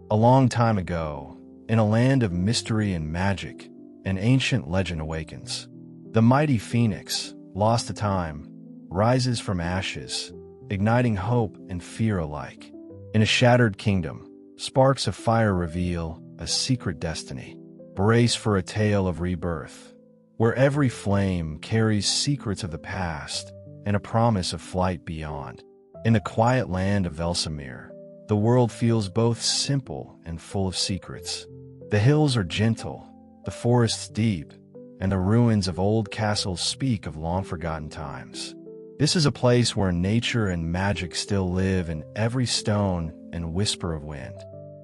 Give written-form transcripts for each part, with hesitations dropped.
A long time ago, in a land of mystery and magic, an ancient legend awakens. The mighty phoenix, lost to time, rises from ashes, igniting hope and fear alike. In a shattered kingdom, sparks of fire reveal a secret destiny. Brace for a tale of rebirth, where every flame carries secrets of the past and a promise of flight beyond. In the quiet land of Velsamir, the world feels both simple and full of secrets. The hills are gentle, the forests deep, and the ruins of old castles speak of long-forgotten times. This is a place where nature and magic still live in every stone and whisper of wind.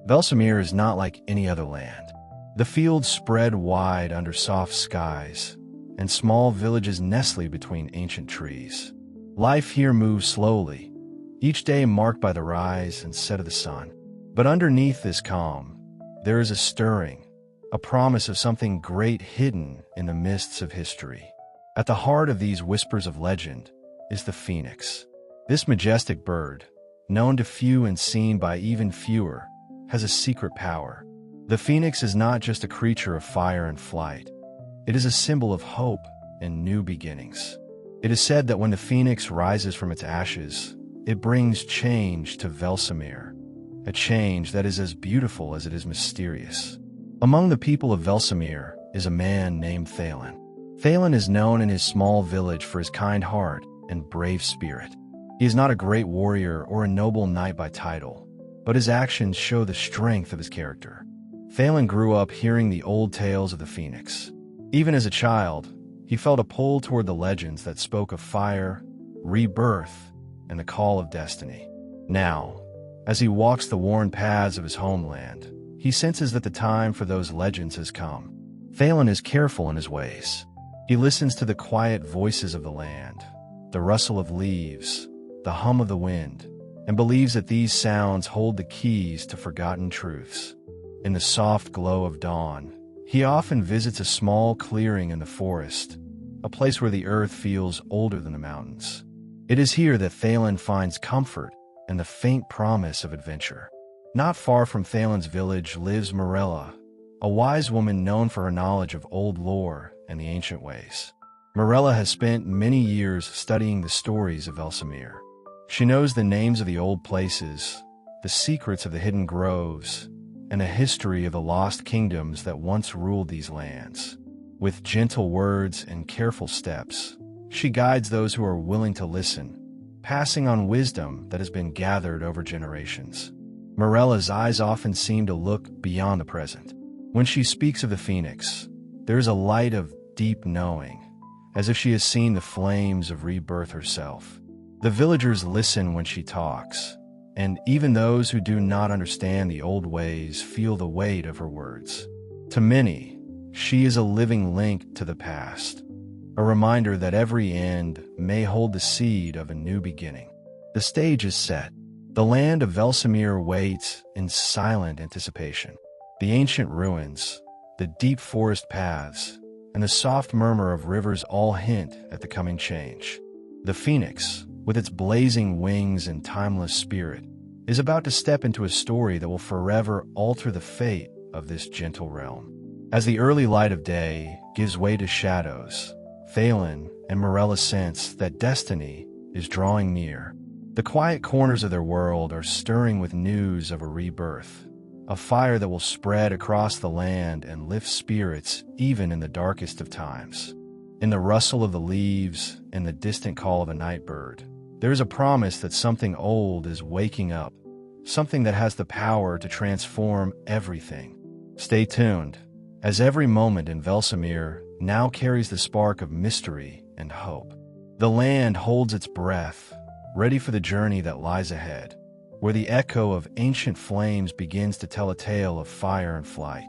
Velsamir is not like any other land. The fields spread wide under soft skies, and small villages nestle between ancient trees. Life here moves slowly, each day marked by the rise and set of the sun. But underneath this calm, there is a stirring, a promise of something great hidden in the mists of history. At the heart of these whispers of legend is the phoenix. This majestic bird, known to few and seen by even fewer, has a secret power. The phoenix is not just a creature of fire and flight. It is a symbol of hope and new beginnings. It is said that when the phoenix rises from its ashes, it brings change to Velsamir, a change that is as beautiful as it is mysterious. Among the people of Velsamir is a man named Thalen. Thalen is known in his small village for his kind heart and brave spirit. He is not a great warrior or a noble knight by title, but his actions show the strength of his character. Thalen grew up hearing the old tales of the phoenix. Even as a child, he felt a pull toward the legends that spoke of fire, rebirth, and the call of destiny. Now, as he walks the worn paths of his homeland, he senses that the time for those legends has come. Thalen is careful in his ways. He listens to the quiet voices of the land, the rustle of leaves, the hum of the wind, and believes that these sounds hold the keys to forgotten truths. In the soft glow of dawn, he often visits a small clearing in the forest, a place where the earth feels older than the mountains. It is here that Thalen finds comfort and the faint promise of adventure. Not far from Thalen's village lives Morella, a wise woman known for her knowledge of old lore and the ancient ways. Morella has spent many years studying the stories of Velsamir. She knows the names of the old places, the secrets of the hidden groves, and a history of the lost kingdoms that once ruled these lands. With gentle words and careful steps, she guides those who are willing to listen, passing on wisdom that has been gathered over generations. Morella's eyes often seem to look beyond the present. When she speaks of the phoenix, there is a light of deep knowing, as if she has seen the flames of rebirth herself. The villagers listen when she talks, and even those who do not understand the old ways feel the weight of her words. To many, she is a living link to the past, a reminder that every end may hold the seed of a new beginning. The stage is set. The land of Velsamir waits in silent anticipation. The ancient ruins, the deep forest paths, and the soft murmur of rivers all hint at the coming change. The phoenix, with its blazing wings and timeless spirit, is about to step into a story that will forever alter the fate of this gentle realm. As the early light of day gives way to shadows, Thalen and Morella sense that destiny is drawing near. The quiet corners of their world are stirring with news of a rebirth, a fire that will spread across the land and lift spirits even in the darkest of times. In the rustle of the leaves and the distant call of a night bird, there is a promise that something old is waking up, something that has the power to transform everything. Stay tuned, as every moment in Velsamir now carries the spark of mystery and hope. The land holds its breath, ready for the journey that lies ahead, where the echo of ancient flames begins to tell a tale of fire and flight.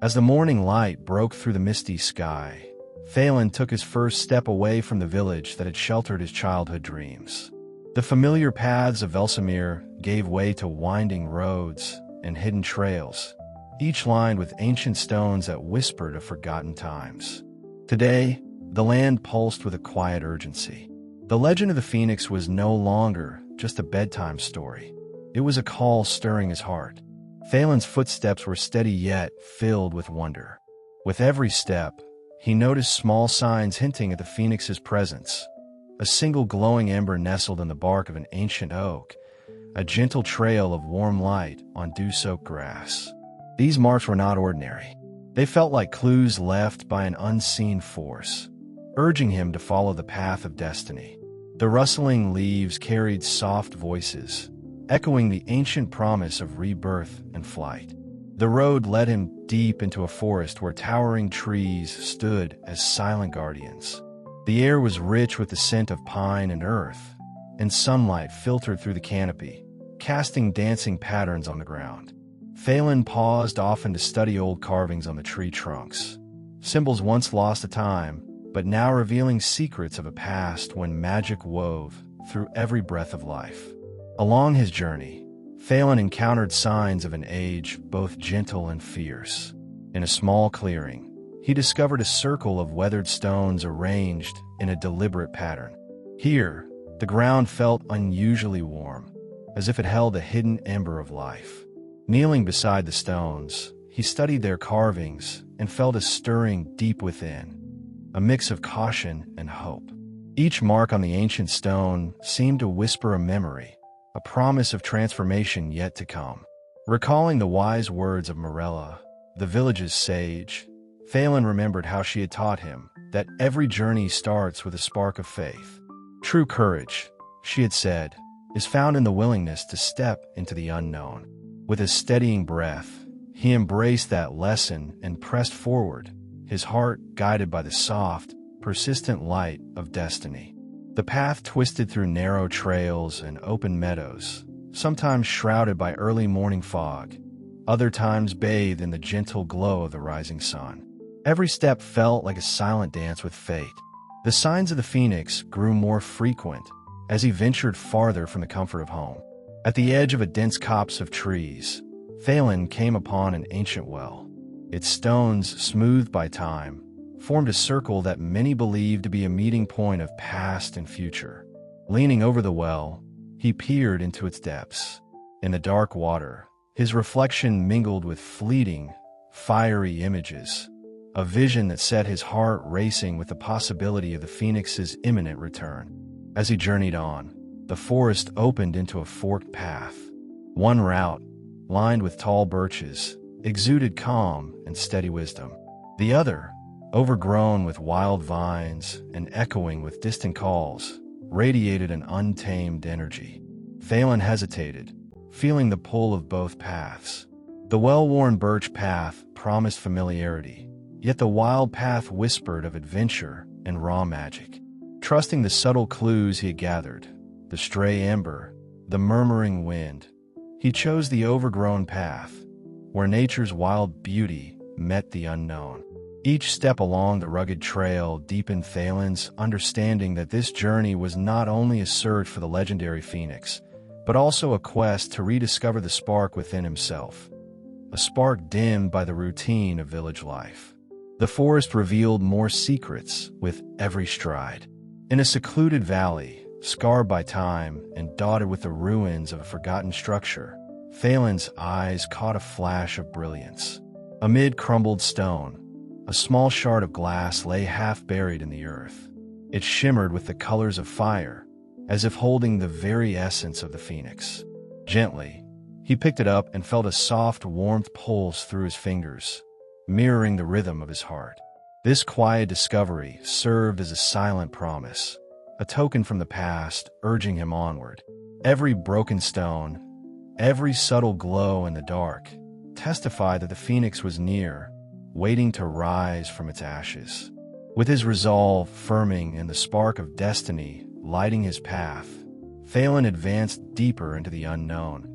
As the morning light broke through the misty sky, Thalen took his first step away from the village that had sheltered his childhood dreams. The familiar paths of Velsamir gave way to winding roads and hidden trails, each lined with ancient stones that whispered of forgotten times. Today, the land pulsed with a quiet urgency. The legend of the phoenix was no longer just a bedtime story. It was a call stirring his heart. Phelan's footsteps were steady yet filled with wonder. With every step, he noticed small signs hinting at the phoenix's presence. A single glowing ember nestled in the bark of an ancient oak, a gentle trail of warm light on dew-soaked grass. These marks were not ordinary. They felt like clues left by an unseen force, urging him to follow the path of destiny. The rustling leaves carried soft voices, echoing the ancient promise of rebirth and flight. The road led him deep into a forest where towering trees stood as silent guardians. The air was rich with the scent of pine and earth, and sunlight filtered through the canopy, casting dancing patterns on the ground. Phelan paused often to study old carvings on the tree trunks, symbols once lost to time, but now revealing secrets of a past when magic wove through every breath of life. Along his journey, Phelan encountered signs of an age both gentle and fierce. In a small clearing, he discovered a circle of weathered stones arranged in a deliberate pattern. Here, the ground felt unusually warm, as if it held a hidden ember of life. Kneeling beside the stones, he studied their carvings and felt a stirring deep within, a mix of caution and hope. Each mark on the ancient stone seemed to whisper a memory, a promise of transformation yet to come. Recalling the wise words of Morella, the village's sage, Phelan remembered how she had taught him that every journey starts with a spark of faith. True courage, she had said, is found in the willingness to step into the unknown. With a steadying breath, he embraced that lesson and pressed forward, his heart guided by the soft, persistent light of destiny. The path twisted through narrow trails and open meadows, sometimes shrouded by early morning fog, other times bathed in the gentle glow of the rising sun. Every step felt like a silent dance with fate. The signs of the phoenix grew more frequent as he ventured farther from the comfort of home. At the edge of a dense copse of trees, Phelan came upon an ancient well. Its stones, smoothed by time, formed a circle that many believed to be a meeting point of past and future. Leaning over the well, he peered into its depths. In the dark water, his reflection mingled with fleeting, fiery images, a vision that set his heart racing with the possibility of the phoenix's imminent return. As he journeyed on, the forest opened into a forked path. One route, lined with tall birches, exuded calm and steady wisdom. The other, overgrown with wild vines and echoing with distant calls, radiated an untamed energy. Phelan hesitated, feeling the pull of both paths. The well-worn birch path promised familiarity, yet the wild path whispered of adventure and raw magic. Trusting the subtle clues he had gathered, the stray ember, the murmuring wind, he chose the overgrown path, where nature's wild beauty met the unknown. Each step along the rugged trail deepened Phelan's understanding that this journey was not only a search for the legendary phoenix, but also a quest to rediscover the spark within himself, a spark dimmed by the routine of village life. The forest revealed more secrets with every stride. In a secluded valley, scarred by time and dotted with the ruins of a forgotten structure, Phelan's eyes caught a flash of brilliance. Amid crumbled stone, a small shard of glass lay half buried in the earth. It shimmered with the colors of fire, as if holding the very essence of the phoenix. Gently, he picked it up and felt a soft warmth pulse through his fingers, mirroring the rhythm of his heart. This quiet discovery served as a silent promise, a token from the past urging him onward. Every broken stone, every subtle glow in the dark, testified that the phoenix was near, waiting to rise from its ashes. With his resolve firming and the spark of destiny lighting his path, Phelan advanced deeper into the unknown,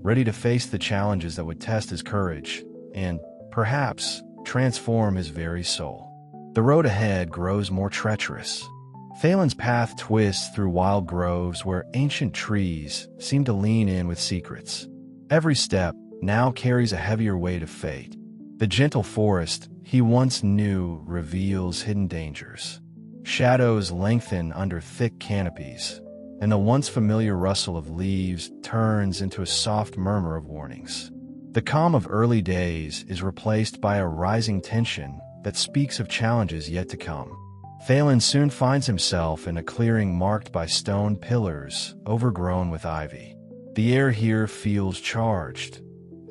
ready to face the challenges that would test his courage and, perhaps, transform his very soul. The road ahead grows more treacherous. Phelan's path twists through wild groves where ancient trees seem to lean in with secrets. Every step now carries a heavier weight of fate. The gentle forest he once knew reveals hidden dangers. Shadows lengthen under thick canopies, and the once familiar rustle of leaves turns into a soft murmur of warnings. The calm of early days is replaced by a rising tension that speaks of challenges yet to come. Thalen soon finds himself in a clearing marked by stone pillars overgrown with ivy. The air here feels charged,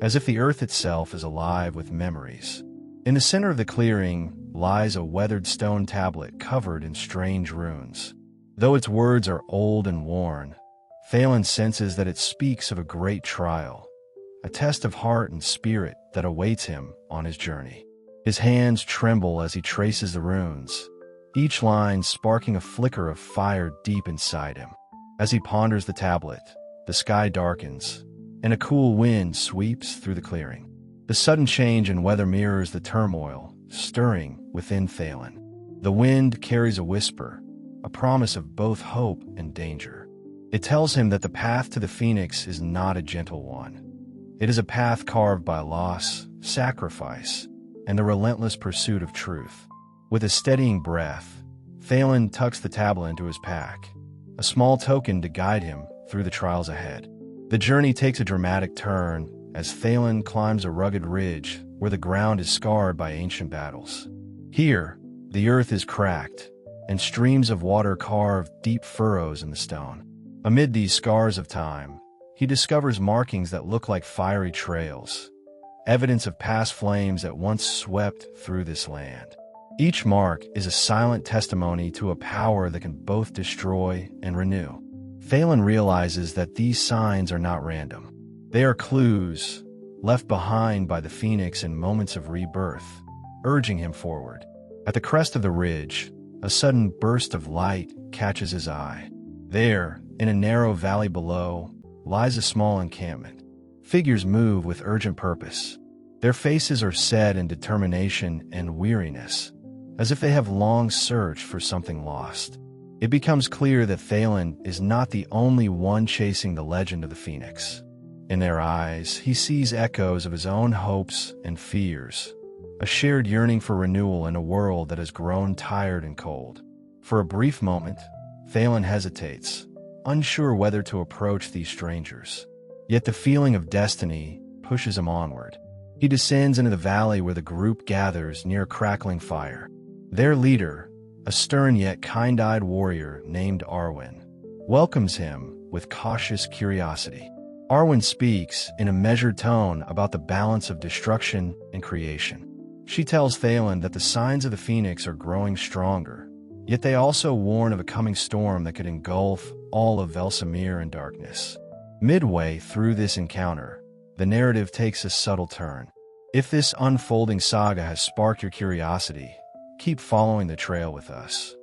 as if the earth itself is alive with memories. In the center of the clearing lies a weathered stone tablet covered in strange runes. Though its words are old and worn, Thalen senses that it speaks of a great trial, a test of heart and spirit that awaits him on his journey. His hands tremble as he traces the runes, each line sparking a flicker of fire deep inside him. As he ponders the tablet, the sky darkens, and a cool wind sweeps through the clearing. The sudden change in weather mirrors the turmoil stirring within Thalen. The wind carries a whisper, a promise of both hope and danger. It tells him that the path to the Phoenix is not a gentle one. It is a path carved by loss, sacrifice, and the relentless pursuit of truth. With a steadying breath, Thalen tucks the tablet into his pack, a small token to guide him through the trials ahead. The journey takes a dramatic turn as Thalen climbs a rugged ridge where the ground is scarred by ancient battles. Here, the earth is cracked, and streams of water carve deep furrows in the stone. Amid these scars of time, he discovers markings that look like fiery trails, evidence of past flames that once swept through this land. Each mark is a silent testimony to a power that can both destroy and renew. Thalen realizes that these signs are not random. They are clues left behind by the Phoenix in moments of rebirth, urging him forward. At the crest of the ridge, a sudden burst of light catches his eye. There, in a narrow valley below, lies a small encampment. Figures move with urgent purpose. Their faces are set in determination and weariness, as if they have long searched for something lost. It becomes clear that Thalen is not the only one chasing the legend of the Phoenix. In their eyes, he sees echoes of his own hopes and fears, a shared yearning for renewal in a world that has grown tired and cold. For a brief moment, Thalen hesitates, unsure whether to approach these strangers. Yet the feeling of destiny pushes him onward. He descends into the valley where the group gathers near a crackling fire. Their leader, a stern yet kind-eyed warrior named Arwen, welcomes him with cautious curiosity. Arwen speaks in a measured tone about the balance of destruction and creation. She tells Thalen that the signs of the Phoenix are growing stronger, yet they also warn of a coming storm that could engulf all of Velsamir in darkness. Midway through this encounter, the narrative takes a subtle turn. If this unfolding saga has sparked your curiosity, keep following the trail with us.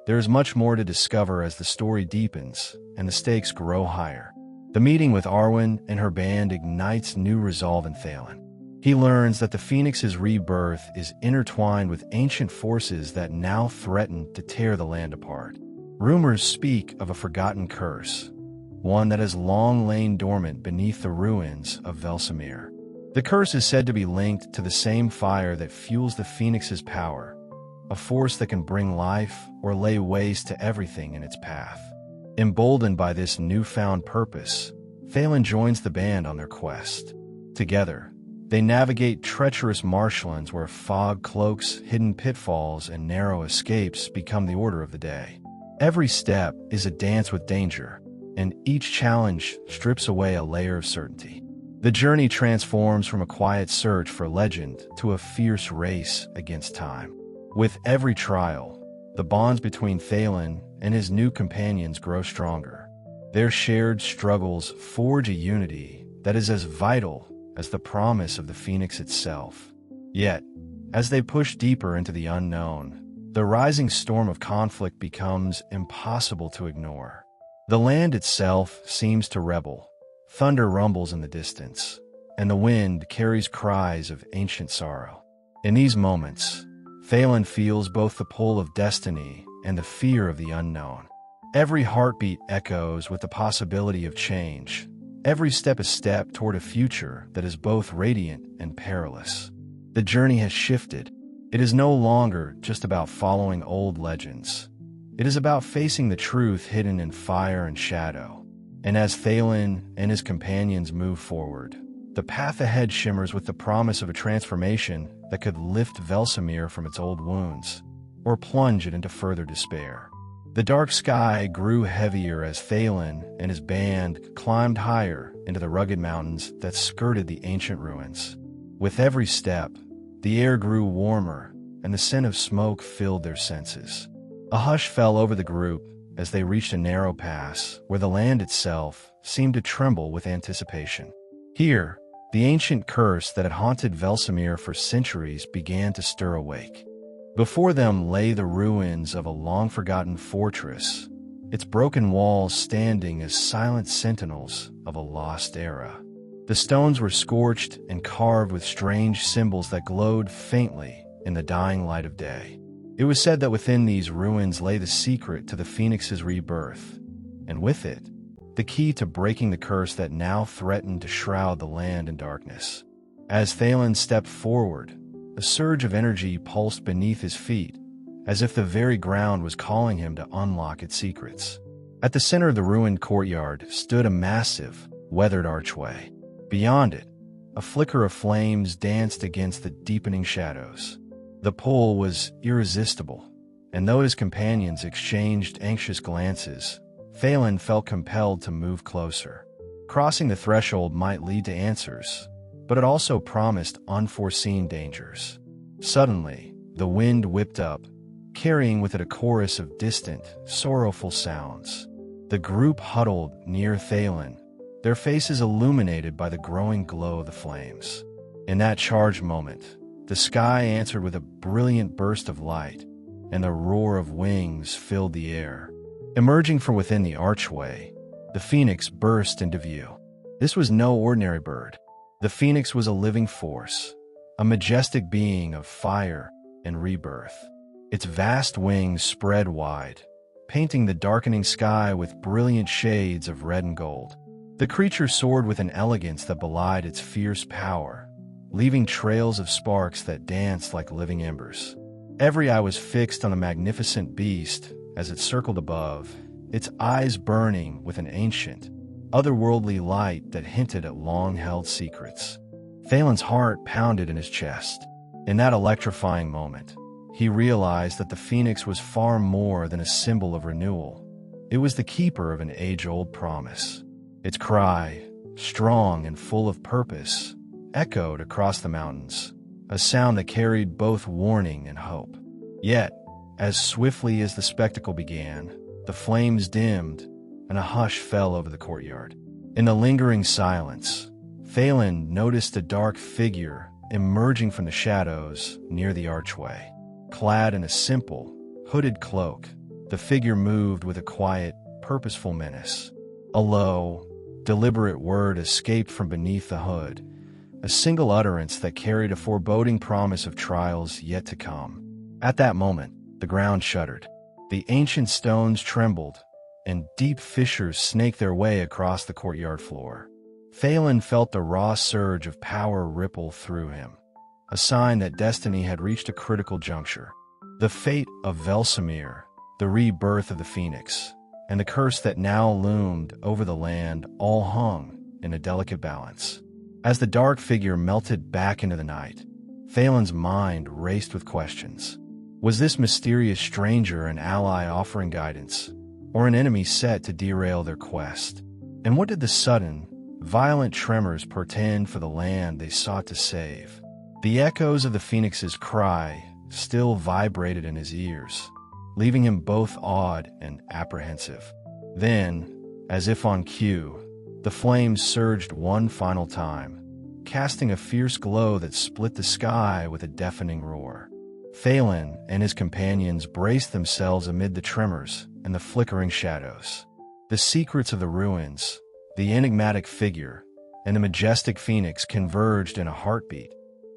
There is much more to discover as the story deepens and the stakes grow higher. The meeting with Arwen and her band ignites new resolve in Thalen. He learns that the Phoenix's rebirth is intertwined with ancient forces that now threaten to tear the land apart. Rumors speak of a forgotten curse, one that has long lain dormant beneath the ruins of Velsamir. The curse is said to be linked to the same fire that fuels the Phoenix's power, a force that can bring life or lay waste to everything in its path. Emboldened by this newfound purpose, Thalen joins the band on their quest. Together, they navigate treacherous marshlands where fog cloaks hidden pitfalls and narrow escapes become the order of the day. Every step is a dance with danger, and each challenge strips away a layer of certainty. The journey transforms from a quiet search for legend to a fierce race against time. With every trial, the bonds between Thalen and his new companions grow stronger. Their shared struggles forge a unity that is as vital as the promise of the Phoenix itself. Yet, as they push deeper into the unknown, the rising storm of conflict becomes impossible to ignore. The land itself seems to rebel. Thunder rumbles in the distance, and the wind carries cries of ancient sorrow. In these moments, Thalen feels both the pull of destiny and the fear of the unknown. Every heartbeat echoes with the possibility of change. Every step is a step toward a future that is both radiant and perilous. The journey has shifted. It is no longer just about following old legends. It is about facing the truth hidden in fire and shadow. And as Thalen and his companions move forward, The path ahead shimmers with the promise of a transformation that could lift Velsamir from its old wounds, or plunge it into further despair. The dark sky grew heavier as Thalen and his band climbed higher into the rugged mountains that skirted the ancient ruins. With every step, the air grew warmer, and the scent of smoke filled their senses. A hush fell over the group as they reached a narrow pass where the land itself seemed to tremble with anticipation. Here, the ancient curse that had haunted Velsamir for centuries began to stir awake. Before them lay the ruins of a long-forgotten fortress, its broken walls standing as silent sentinels of a lost era. The stones were scorched and carved with strange symbols that glowed faintly in the dying light of day. It was said that within these ruins lay the secret to the Phoenix's rebirth, and with it, the key to breaking the curse that now threatened to shroud the land in darkness. As Thalen stepped forward, a surge of energy pulsed beneath his feet, as if the very ground was calling him to unlock its secrets. At the center of the ruined courtyard stood a massive, weathered archway. Beyond it, a flicker of flames danced against the deepening shadows. The pull was irresistible, and though his companions exchanged anxious glances, Thalen felt compelled to move closer. Crossing the threshold might lead to answers, but it also promised unforeseen dangers. Suddenly, the wind whipped up, carrying with it a chorus of distant, sorrowful sounds. The group huddled near Thalen, their faces illuminated by the growing glow of the flames. In that charged moment, the sky answered with a brilliant burst of light, and the roar of wings filled the air. Emerging from within the archway, the phoenix burst into view. This was no ordinary bird. The phoenix was a living force, a majestic being of fire and rebirth. Its vast wings spread wide, painting the darkening sky with brilliant shades of red and gold. The creature soared with an elegance that belied its fierce power, leaving trails of sparks that danced like living embers. Every eye was fixed on the magnificent beast as it circled above, its eyes burning with an ancient, otherworldly light that hinted at long-held secrets. Thalen's heart pounded in his chest. In that electrifying moment, he realized that the phoenix was far more than a symbol of renewal. It was the keeper of an age-old promise. Its cry, strong and full of purpose, echoed across the mountains, a sound that carried both warning and hope. Yet, as swiftly as the spectacle began, the flames dimmed and a hush fell over the courtyard. In the lingering silence, Thalen noticed a dark figure emerging from the shadows near the archway. Clad in a simple, hooded cloak, the figure moved with a quiet, purposeful menace. A low, deliberate word escaped from beneath the hood, a single utterance that carried a foreboding promise of trials yet to come. At that moment, the ground shuddered. The ancient stones trembled, and deep fissures snaked their way across the courtyard floor. Thalen felt the raw surge of power ripple through him, a sign that destiny had reached a critical juncture. The fate of Velsamir, the rebirth of the phoenix, and the curse that now loomed over the land all hung in a delicate balance. As the dark figure melted back into the night, Thalen's mind raced with questions. Was this mysterious stranger an ally offering guidance, or an enemy set to derail their quest? And what did the sudden, violent tremors portend for the land they sought to save? The echoes of the phoenix's cry still vibrated in his ears, leaving him both awed and apprehensive. Then, as if on cue, the flames surged one final time, casting a fierce glow that split the sky with a deafening roar. Thalen and his companions braced themselves amid the tremors and the flickering shadows. The secrets of the ruins, the enigmatic figure, and the majestic phoenix converged in a heartbeat,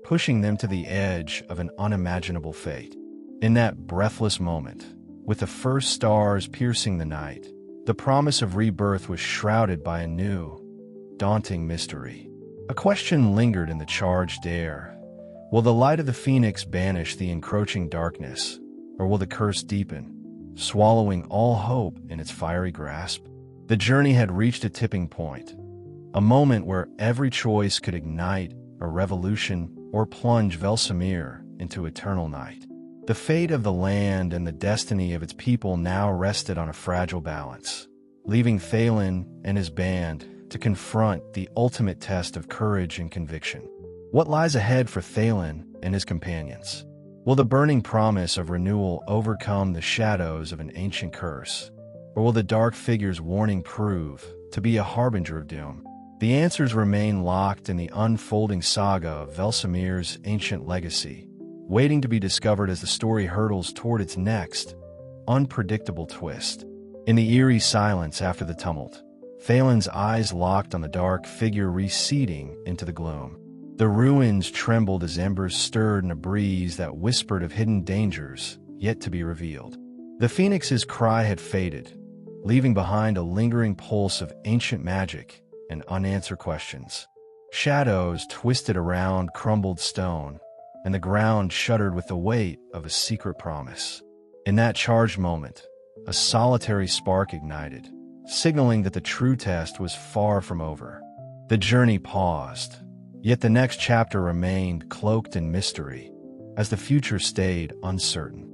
pushing them to the edge of an unimaginable fate. In that breathless moment, with the first stars piercing the night, the promise of rebirth was shrouded by a new, daunting mystery. A question lingered in the charged air. Will the light of the phoenix banish the encroaching darkness, or will the curse deepen, swallowing all hope in its fiery grasp? The journey had reached a tipping point. a moment where every choice could ignite a revolution or plunge Velsamir into eternal night. The fate of the land and the destiny of its people now rested on a fragile balance, leaving Thalen and his band to confront the ultimate test of courage and conviction. What lies ahead for Thalen and his companions? Will the burning promise of renewal overcome the shadows of an ancient curse? Or will the dark figure's warning prove to be a harbinger of doom? The answers remain locked in the unfolding saga of Velsamir's ancient legacy, waiting to be discovered as the story hurtles toward its next, unpredictable twist. In the eerie silence after the tumult, Thalen's eyes locked on the dark figure receding into the gloom. The ruins trembled as embers stirred in a breeze that whispered of hidden dangers yet to be revealed. The phoenix's cry had faded, leaving behind a lingering pulse of ancient magic and unanswered questions. Shadows twisted around crumbled stone, and the ground shuddered with the weight of a secret promise. In that charged moment, a solitary spark ignited, signaling that the true test was far from over. The journey paused, yet the next chapter remained cloaked in mystery, as the future stayed uncertain.